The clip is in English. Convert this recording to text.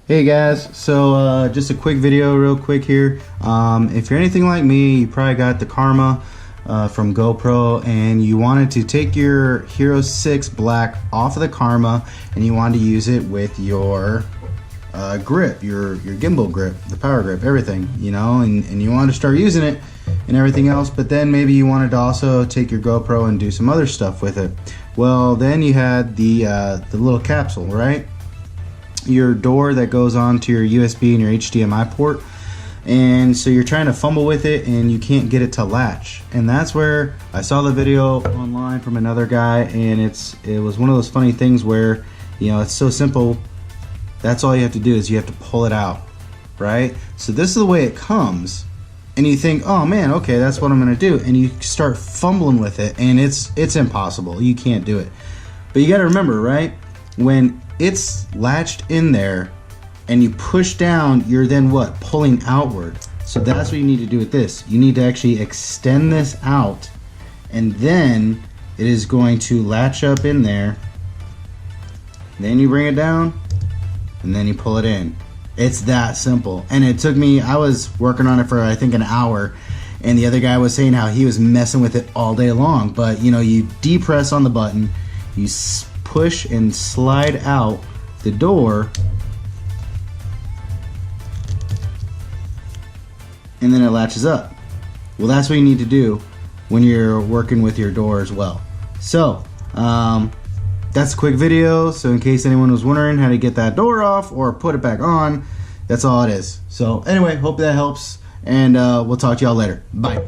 Hey guys, so just a quick video real quick here. If you're anything like me, you probably got the Karma from GoPro and you wanted to take your Hero 6 Black off of the Karma and you wanted to use it with your grip, your gimbal grip, the power grip, everything, you know, and you wanted to start using it and everything else, but then maybe you wanted to also take your GoPro and do some other stuff with it. Well, then you had the little capsule, right? Your door that goes on to your USB and your HDMI port, and so you're trying to fumble with it and you can't get it to latch. And that's where I saw the video online from another guy, and it was one of those funny things where, you know, it's so simple. That's all you have to do is you have to pull it out, right? So this is the way it comes, and you think, oh man, okay, that's what I'm gonna do, and you start fumbling with it, and it's impossible. You can't do it. But you got to remember, right, when it's latched in there and you push down, you're then what? Pulling outward. So that's what you need to do with this. You need to actually extend this out, and then it is going to latch up in there. Then you bring it down and then you pull it in. It's that simple. And it took me, I was working on it for I think an hour, and the other guy was saying how he was messing with it all day long. But you know, you depress on the button, you push and slide out the door, and then it latches up. Well, that's what you need to do when you're working with your door as well. So that's a quick video, so in case anyone was wondering how to get that door off or put it back on, that's all it is. So anyway, hope that helps, and we'll talk to y'all later. Bye.